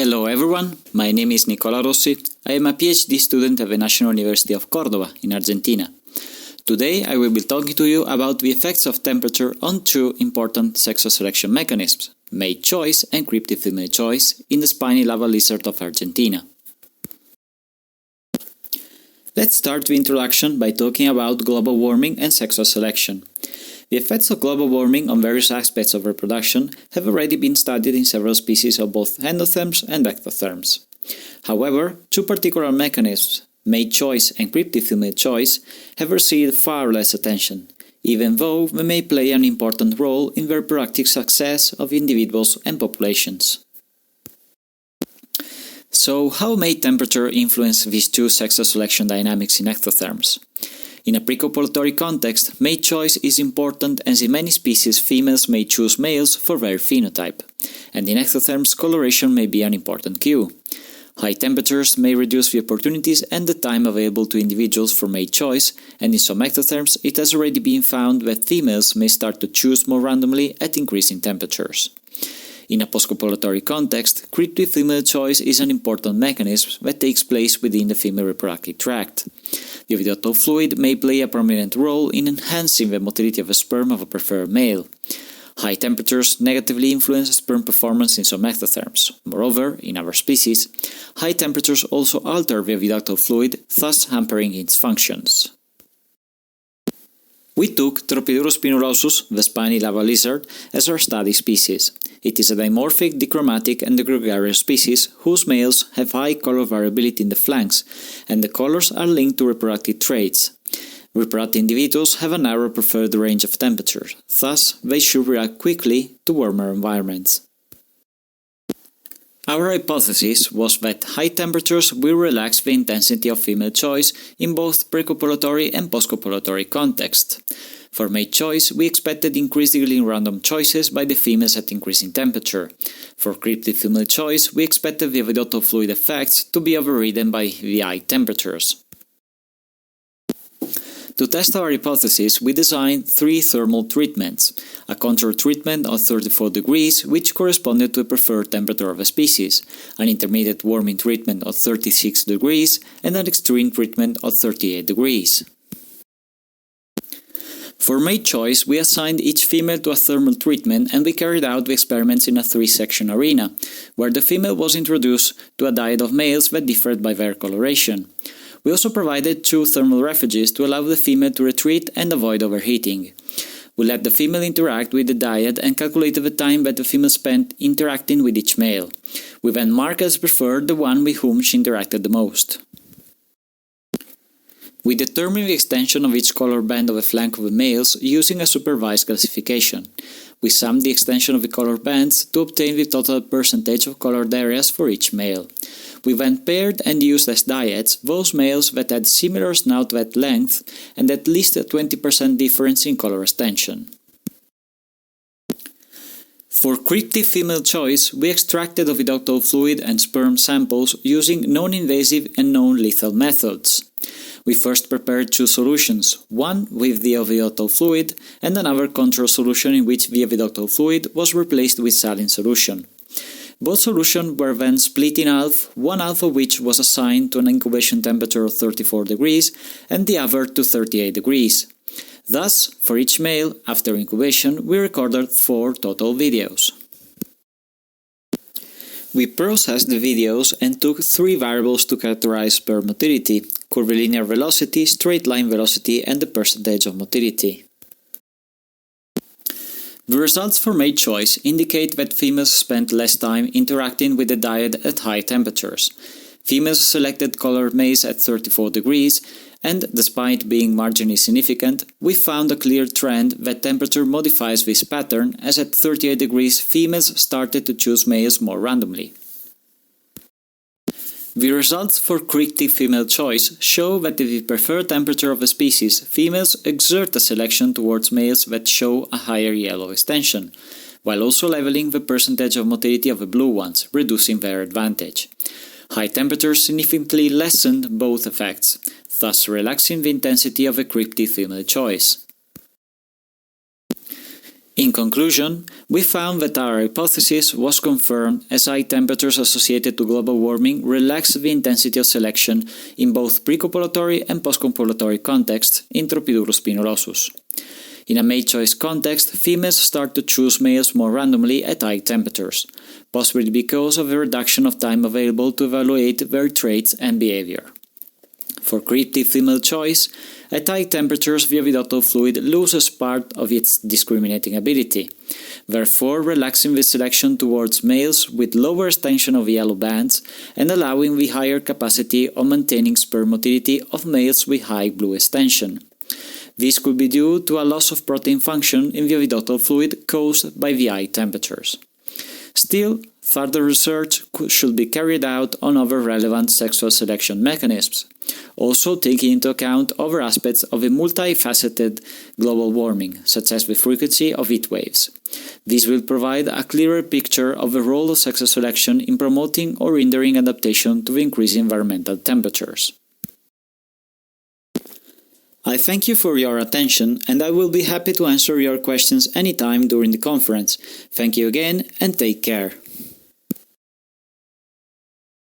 Hello everyone, my name is Nicola Rossi. I am a PhD student at the National University of Córdoba in Argentina. Today I will be talking to you about the effects of temperature on two important sexual selection mechanisms, mate choice and cryptic female choice, in the spiny lava lizard of Argentina. Let's start the introduction by talking about global warming and sexual selection. The effects of global warming on various aspects of reproduction have already been studied in several species of both endotherms and ectotherms. However, two particular mechanisms, mate choice and cryptic female choice, have received far less attention, even though they may play an important role in the reproductive success of individuals and populations. So, how may temperature influence these two sexual selection dynamics in ectotherms? In a precopulatory context, mate choice is important, as in many species females may choose males for their phenotype, and in ectotherms coloration may be an important cue. High temperatures may reduce the opportunities and the time available to individuals for mate choice, and in some ectotherms it has already been found that females may start to choose more randomly at increasing temperatures. In a postcopulatory context, cryptic female choice is an important mechanism that takes place within the female reproductive tract. The oviductal fluid may play a prominent role in enhancing the motility of the sperm of a preferred male. High temperatures negatively influence sperm performance in some ectotherms. Moreover, in our species, high temperatures also alter the oviductal fluid, thus hampering its functions. We took Tropidurus spinulosus, the spiny lava lizard, as our study species. It is a dimorphic, dichromatic and gregarious species whose males have high color variability in the flanks, and the colors are linked to reproductive traits. Reproductive individuals have a narrow preferred range of temperatures, thus they should react quickly to warmer environments. Our hypothesis was that high temperatures will relax the intensity of female choice in both precopulatory and postcopulatory contexts. For mate choice, we expected increasingly random choices by the females at increasing temperature. For cryptic female choice, we expected the oviductal fluid effects to be overridden by the high temperatures. To test our hypothesis, we designed three thermal treatments: a control treatment of 34 degrees, which corresponded to the preferred temperature of a species, an intermediate warming treatment of 36 degrees, and an extreme treatment of 38 degrees. For mate choice, we assigned each female to a thermal treatment, and we carried out the experiments in a three-section arena, where the female was introduced to a diet of males that differed by their coloration. We also provided two thermal refuges to allow the female to retreat and avoid overheating. We let the female interact with the diet and calculated the time that the female spent interacting with each male. We then marked as preferred the one with whom she interacted the most. We determined the extension of each color band of the flank of the males using a supervised classification. We summed the extension of the color bands to obtain the total percentage of colored areas for each male. We then paired and used as diets those males that had similar snout vet length and at least a 20% difference in color extension. For cryptic female choice, we extracted oviductal fluid and sperm samples using non-invasive and non-lethal methods. We first prepared two solutions, one with the oviductal fluid and another control solution in which the oviductal fluid was replaced with saline solution. Both solutions were then split in half, one half of which was assigned to an incubation temperature of 34 degrees and the other to 38 degrees. Thus, for each male, after incubation, we recorded 4 total videos. We processed the videos and took 3 variables to characterize sperm motility: curvilinear velocity, straight line velocity, and the percentage of motility. The results for mate choice indicate that females spent less time interacting with the diet at high temperatures. Females selected colored males at 34 degrees, and despite being marginally significant, we found a clear trend that temperature modifies this pattern, as at 38 degrees females started to choose males more randomly. The results for cryptic female choice show that at the preferred temperature of a species, females exert a selection towards males that show a higher yellow extension, while also leveling the percentage of motility of the blue ones, reducing their advantage. High temperatures significantly lessened both effects, thus relaxing the intensity of a cryptic female choice. In conclusion, we found that our hypothesis was confirmed as high temperatures associated to global warming relax the intensity of selection in both precopulatory and postcopulatory contexts in Tropidurus spinulosus. In a mate choice context, females start to choose males more randomly at high temperatures, possibly because of the reduction of time available to evaluate their traits and behavior. For cryptic female choice, at high temperatures the oviductal fluid loses part of its discriminating ability, therefore relaxing the selection towards males with lower extension of the yellow bands and allowing the higher capacity of maintaining sperm motility of males with high blue extension. This could be due to a loss of protein function in the oviductal fluid caused by the high temperatures. Still, further research should be carried out on other relevant sexual selection mechanisms, also taking into account other aspects of a multifaceted global warming, such as the frequency of heat waves. This will provide a clearer picture of the role of sexual selection in promoting or hindering adaptation to the increasing environmental temperatures. I thank you for your attention, and I will be happy to answer your questions anytime during the conference. Thank you again, and take care.